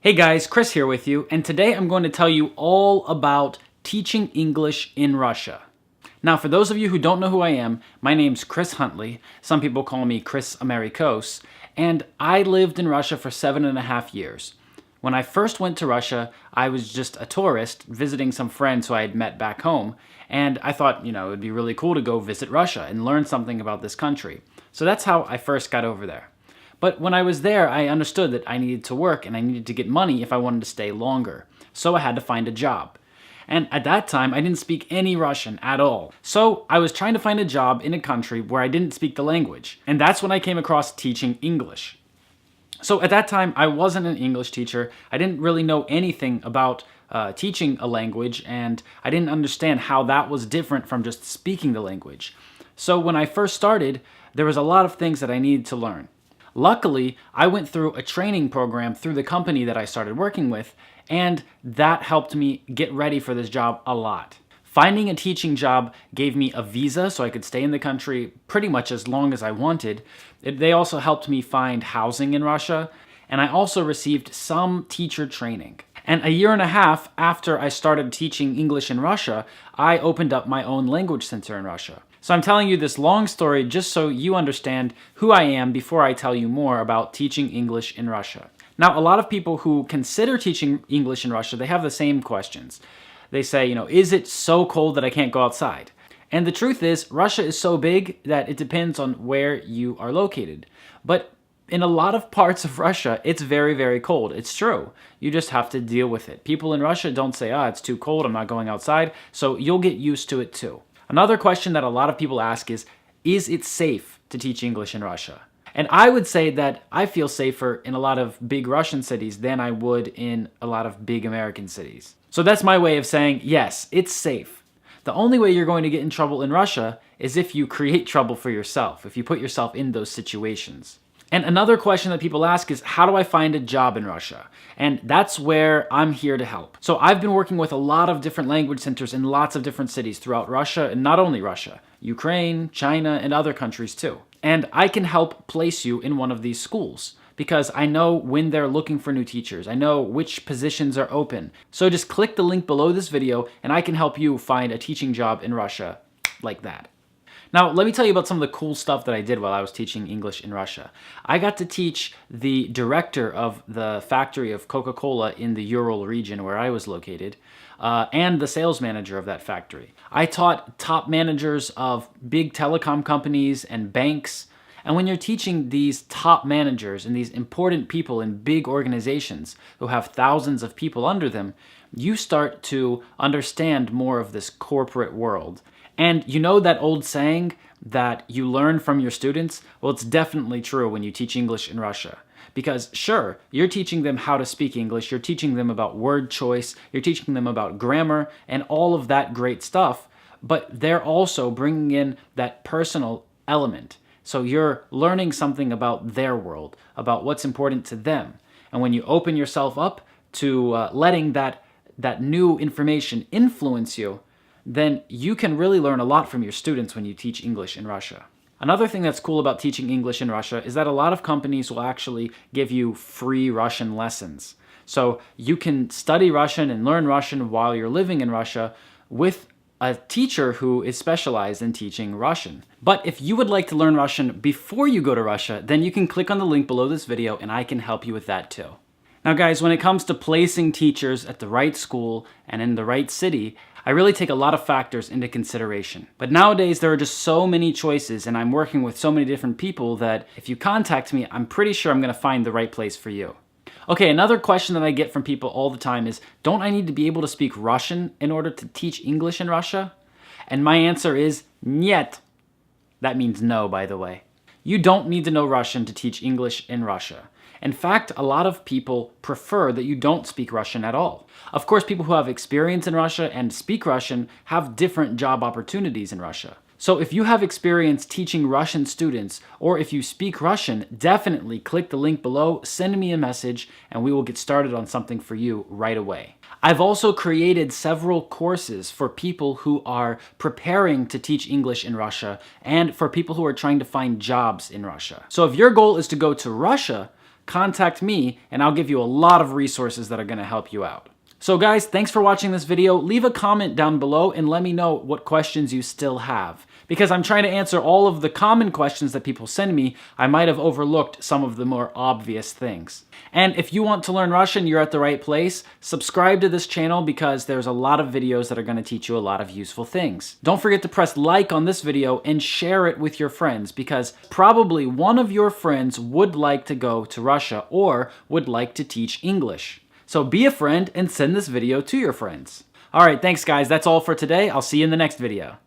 Hey guys, Chris here with you, and today I'm going to tell you all about teaching English in Russia. Now, for those of you who don't know who I am, my name's Chris Huntley. Some people call me Chris Americos, and I lived in Russia for 7.5 years. When I first went to Russia, I was just a tourist visiting some friends who I had met back home, and I thought, it would be really cool to go visit Russia and learn something about this country. So that's how I first got over there. But when I was there, I understood that I needed to work and I needed to get money if I wanted to stay longer. So I had to find a job. And at that time, I didn't speak any Russian at all. So I was trying to find a job in a country where I didn't speak the language. And that's when I came across teaching English. So at that time, I wasn't an English teacher. I didn't really know anything about teaching a language, and I didn't understand how that was different from just speaking the language. So when I first started, there was a lot of things that I needed to learn. Luckily, I went through a training program through the company that I started working with, and that helped me get ready for this job a lot. Finding a teaching job gave me a visa so I could stay in the country pretty much as long as I wanted. They also helped me find housing in Russia, and I also received some teacher training. And 1.5 years after I started teaching English in Russia, I opened up my own language center in Russia. So I'm telling you this long story just so you understand who I am before I tell you more about teaching English in Russia. Now, a lot of people who consider teaching English in Russia, they have the same questions. They say, is it so cold that I can't go outside? And the truth is, Russia is so big that it depends on where you are located. But in a lot of parts of Russia, it's very, very cold. It's true. You just have to deal with it. People in Russia don't say, it's too cold, I'm not going outside. So you'll get used to it too. Another question that a lot of people ask is it safe to teach English in Russia? And I would say that I feel safer in a lot of big Russian cities than I would in a lot of big American cities. So that's my way of saying, yes, it's safe. The only way you're going to get in trouble in Russia is if you create trouble for yourself, if you put yourself in those situations. And another question that people ask is, how do I find a job in Russia? And that's where I'm here to help. So I've been working with a lot of different language centers in lots of different cities throughout Russia, and not only Russia, Ukraine, China, and other countries too. And I can help place you in one of these schools because I know when they're looking for new teachers. I know which positions are open. So just click the link below this video and I can help you find a teaching job in Russia like that. Now, let me tell you about some of the cool stuff that I did while I was teaching English in Russia. I got to teach the director of the factory of Coca-Cola in the Ural region where I was located, and the sales manager of that factory. I taught top managers of big telecom companies and banks. And when you're teaching these top managers and these important people in big organizations who have thousands of people under them, you start to understand more of this corporate world. And you know that old saying that you learn from your students? Well, it's definitely true when you teach English in Russia. Because sure, you're teaching them how to speak English, you're teaching them about word choice, you're teaching them about grammar and all of that great stuff, but they're also bringing in that personal element. So you're learning something about their world, about what's important to them. And when you open yourself up to letting that new information influence you, then you can really learn a lot from your students when you teach English in Russia. Another thing that's cool about teaching English in Russia is that a lot of companies will actually give you free Russian lessons. So you can study Russian and learn Russian while you're living in Russia with a teacher who is specialized in teaching Russian. But if you would like to learn Russian before you go to Russia, then you can click on the link below this video and I can help you with that too. Now guys, when it comes to placing teachers at the right school and in the right city, I really take a lot of factors into consideration. But nowadays there are just so many choices and I'm working with so many different people that if you contact me, I'm pretty sure I'm going to find the right place for you. Okay, another question that I get from people all the time is, don't I need to be able to speak Russian in order to teach English in Russia? And my answer is, нет. That means no, by the way. You don't need to know Russian to teach English in Russia. In fact, a lot of people prefer that you don't speak Russian at all. Of course, people who have experience in Russia and speak Russian have different job opportunities in Russia. So if you have experience teaching Russian students, or if you speak Russian, definitely click the link below, send me a message, and we will get started on something for you right away. I've also created several courses for people who are preparing to teach English in Russia and for people who are trying to find jobs in Russia. So if your goal is to go to Russia contact me and I'll give you a lot of resources that are going to help you out. So guys, thanks for watching this video. Leave a comment down below and let me know what questions you still have. Because I'm trying to answer all of the common questions that people send me, I might have overlooked some of the more obvious things. And if you want to learn Russian, you're at the right place. Subscribe to this channel because there's a lot of videos that are going to teach you a lot of useful things. Don't forget to press like on this video and share it with your friends because probably one of your friends would like to go to Russia or would like to teach English. So be a friend and send this video to your friends. All right, thanks guys. That's all for today. I'll see you in the next video.